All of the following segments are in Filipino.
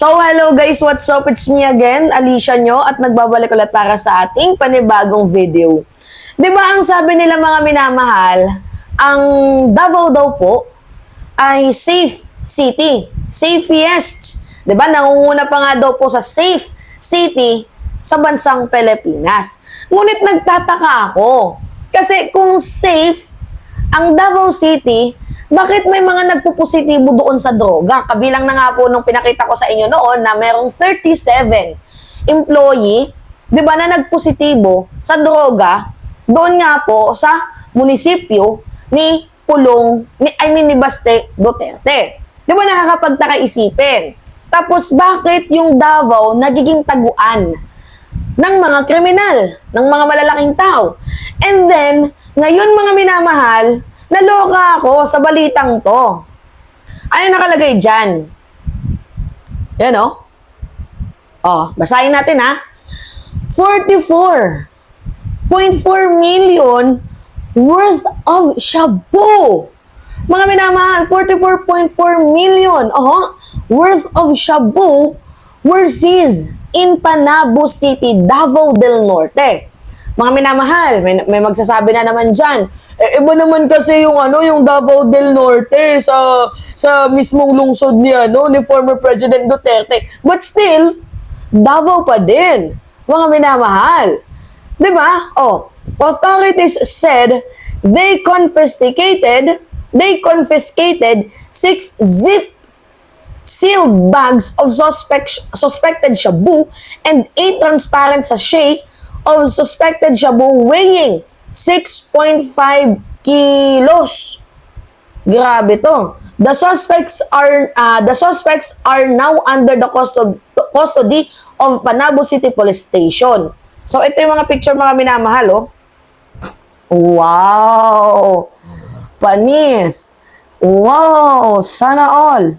So, hello guys, what's up? It's me again, Alicia nyo, at nagbabalik ulit para sa ating panibagong video. Diba ang sabi nila mga minamahal, ang Davao daw po ay safe city, safest. Diba? Nangunguna pa nga daw po sa safe city sa bansang Pilipinas. Ngunit nagtataka ako, kasi kung safe ang Davao City, bakit may mga nagpupositibo doon sa droga? Kabilang na nga po nung pinakita ko sa inyo noon na merong 37 employee, di ba, na nagpositibo sa droga doon nga po sa munisipyo ni ni Baste Duterte. Di ba nakakapagtaka isipin? Tapos bakit yung Davao nagiging taguan ng mga kriminal, ng mga malalaking tao? And then, ngayon mga minamahal, naloka ako sa balitang to. Ano nakalagay dyan? Yan o. Basahin natin ha. 44.4 million worth of shabu. Mga minamahal, 44.4 million worth of shabu were seized in Panabo City, Davao del Norte. Mga minamahal, may magsasabi na naman dyan, iba naman kasi yung yung Davao del Norte sa mismong lungsod ni former President Duterte. But still, Davao pa din, mga minamahal. 'Di ba? Authorities said they confiscated 6 zip sealed bags of suspected shabu and 8 transparent sachet of suspected shabu weighing 6.5 kilos. Grabe to. The suspects are now under the custody of Panabo City Police Station. So ito yung mga picture mga minamahal. Wow! Panis! Wow! Sana all!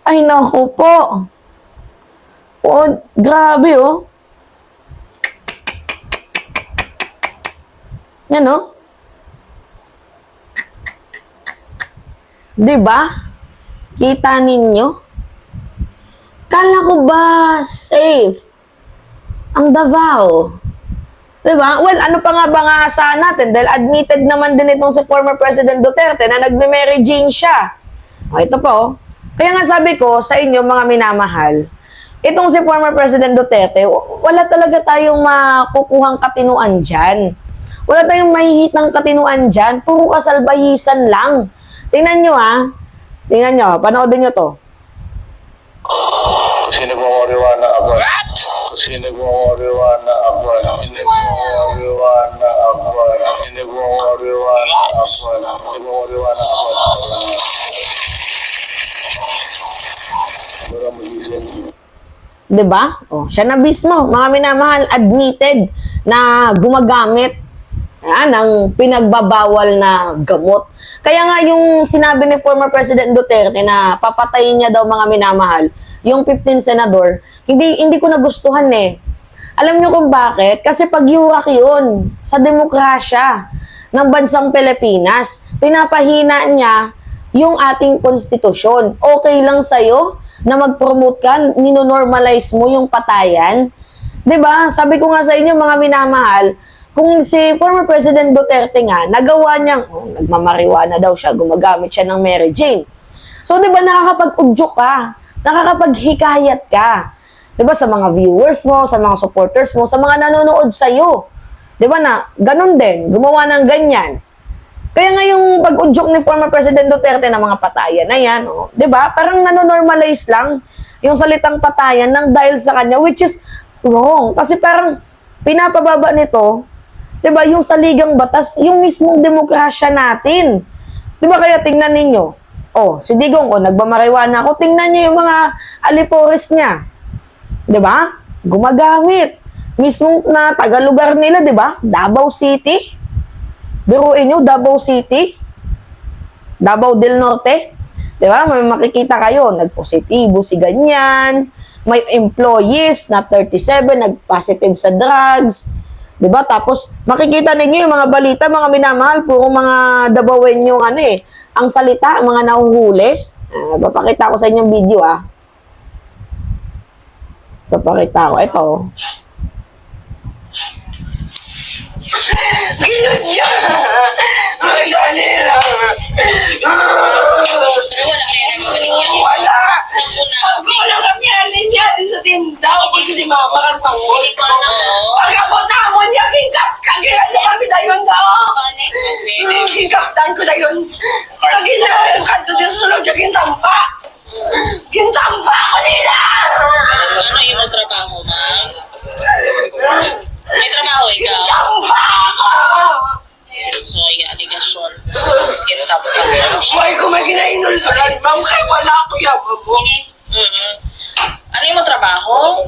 Ay naku po! Grabe Yan Diba? Kita ninyo? Kala ko ba safe ang Davao? Diba? Well, ano pa nga ba nga asahan natin? Dahil admitted naman din itong si former President Duterte na nagme-Mary Jane siya. Ito po. Kaya nga sabi ko sa inyo mga minamahal, itong si former President Duterte, wala talaga tayong makukuhang katinuan dyan. Wala tayong mahihit ng katinuan dyan. Puro kasalbahisan lang. Tingnan nyo Tingnan nyo. Panoodin nyo to. Kasi nag-uuriwa na ako. Kasi nag-uuriwa na ako. Kasi nag-uuriwa na ako. Kasi nag-uuriwa na ako. Nag-uuriwa na ako. Wala mo isin. Diba? Siya na mismo, mga minamahal, admitted na gumagamit ng pinagbabawal na gamot. Kaya nga yung sinabi ni former President Duterte na papatayin niya daw mga minamahal, yung 15 senador, hindi ko nagustuhan Alam niyo kung bakit? Kasi pagyurak yun sa demokrasya ng bansang Pilipinas. Pinapahina niya yung ating konstitusyon. Okay lang sa'yo na mag-promote ka, ninonormalize mo yung patayan? 'Di ba? Sabi ko nga sa inyo mga minamahal, kung si former President Duterte nga, nagawa niyang, nagmamariwana daw siya, gumagamit siya ng Mary Jane. So, di ba, nakakapag-udyok ka, nakakapaghikayat ka. Di ba, sa mga viewers mo, sa mga supporters mo, sa mga nanonood sa'yo. Di ba na, ganun din, gumawa ng ganyan. Kaya nga yung pag-udyok ni former President Duterte ng mga patayan na yan, di ba, parang nanonormalize lang yung salitang patayan ng dahil sa kanya, which is wrong. Kasi parang pinapababa nito, diba, yung saligang batas, yung mismong demokrasya natin. Diba, kaya tingnan ninyo. Si Digong, nagmamariwana ako, tingnan niyo yung mga alipores niya. Diba? Gumagamit. Mismong na tagalugar nila, diba? Davao City. Biruin nyo, Davao City. Davao del Norte. Diba? May makikita kayo, nagpositibo si ganyan. May employees na 37, nag-positive sa drugs. Diba? Tapos, makikita ninyo yung mga balita, mga minamahal, puro mga Dabawen yung ang salita, mga nahuhuli. Papakita ko sa inyong video Papakita ko. Ito. Ginudya! Ay, dali na! Pero wala kaya nagagaling yan. Wala! Sampu na. Wala kami alin yan sa tindaw pag si mama kang pangul. Hindi ko na. Pagkabot na mo niya, kagilan niya kami dayon daw. Kikaptan ko dayon. Kagilan, kanto din sulog niya kintampa. Kintampa ko nila! Ano yung trabaho, ma'am? May trabaho ikaw? Kintampa ko! So, yung aligasyon. Maski na tapos ka. May ko may ginainol sa ma'am, kaya wala ako yaman mo. Ano yung trabaho?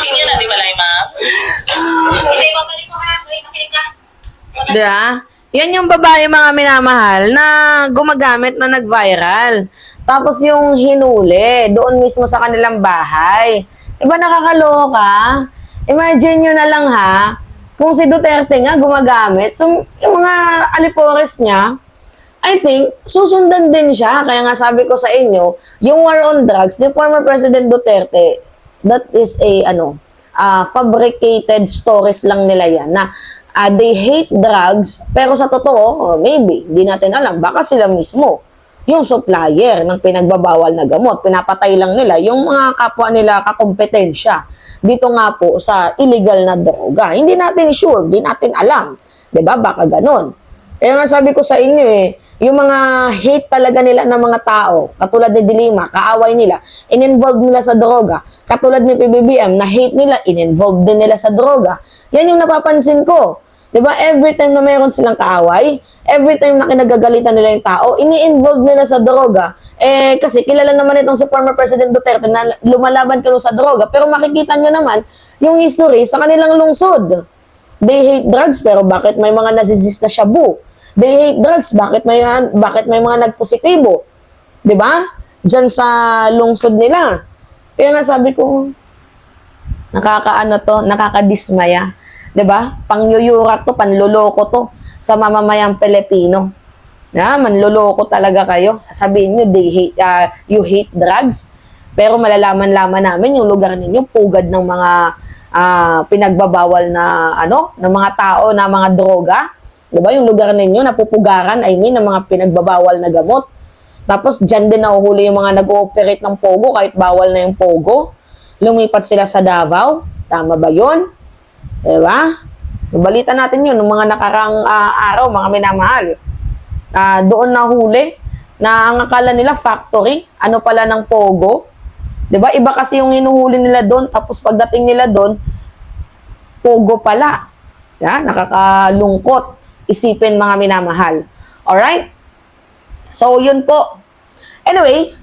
Hindi na di balay, ma'am? Hindi, babalik ko ha. Makinig ka. Diba? Yan yung babae mga minamahal na gumagamit na nag-viral. Tapos yung hinuli doon mismo sa kanilang bahay. Diba nakakaloka? Imagine nyo na lang ha, kung si Duterte nga gumagamit, so yung mga alipores niya, I think, susundan din siya. Kaya nga sabi ko sa inyo, yung war on drugs, ni former President Duterte, that is a, fabricated stories lang nila yan na they hate drugs, pero sa totoo, maybe, hindi natin alam, baka sila mismo, yung supplier ng pinagbabawal na gamot, pinapatay lang nila yung mga kapwa nila kakompetensya dito nga po sa illegal na droga. Hindi natin sure, hindi natin alam. 'Di ba? Baka ganun. Kaya nga sabi ko sa inyo yung mga hate talaga nila ng mga tao, katulad ni Dilima, kaaway nila, in-involve nila sa droga. Katulad ni PBBM, na hate nila, in-involve din nila sa droga. Yan yung napapansin ko. 'Di ba? Every time na mayroon silang kaaway, every time na kinagagalitan nila yung tao, ini-involve nila sa droga. Kasi kilala naman itong si former President Duterte na lumalaban ka sa droga. Pero makikita nyo naman yung history sa kanilang lungsod. They hate drugs, pero bakit may mga nasisist na shabu? They hate drugs, bakit may mga nagpositibo? 'Di ba? Diyan sa lungsod nila. Kaya nga sabi ko, nakakadismaya. 'Di ba? Pangyuyurak to, panloloko to sa mamamayang Pilipino. Manloloko talaga kayo. Sasabihin nyo, you hate drugs. Pero malalaman-laman namin yung lugar ninyo, pugad ng mga pinagbabawal na ng mga tao na mga droga. 'Di ba? Yung lugar ninyo napupugaran, ng mga pinagbabawal na gamot. Tapos diyan din nahuhuli yung mga nag-ooperate ng pogo kahit bawal na yung pogo. Lumipat sila sa Davao. Tama ba 'yon? Diba? Nabalita natin yun, ng mga nakarang araw, mga minamahal. Doon nahuli na ang akala nila factory, pala ng pogo. Diba? Iba kasi yung hinuhuli nila doon, tapos pagdating nila doon, pogo pala. Yan, nakakalungkot. Isipin mga minamahal. Alright? So, yun po. Anyway,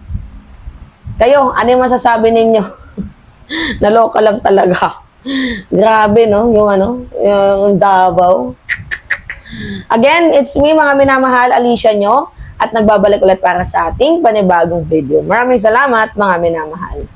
kayo, ano yung masasabi ninyo? Naloka lang talaga. Grabe, no? Yung Davao. Again, it's me, mga minamahal, Alicia nyo. At nagbabalik ulit para sa ating panibagong video. Maraming salamat, mga minamahal.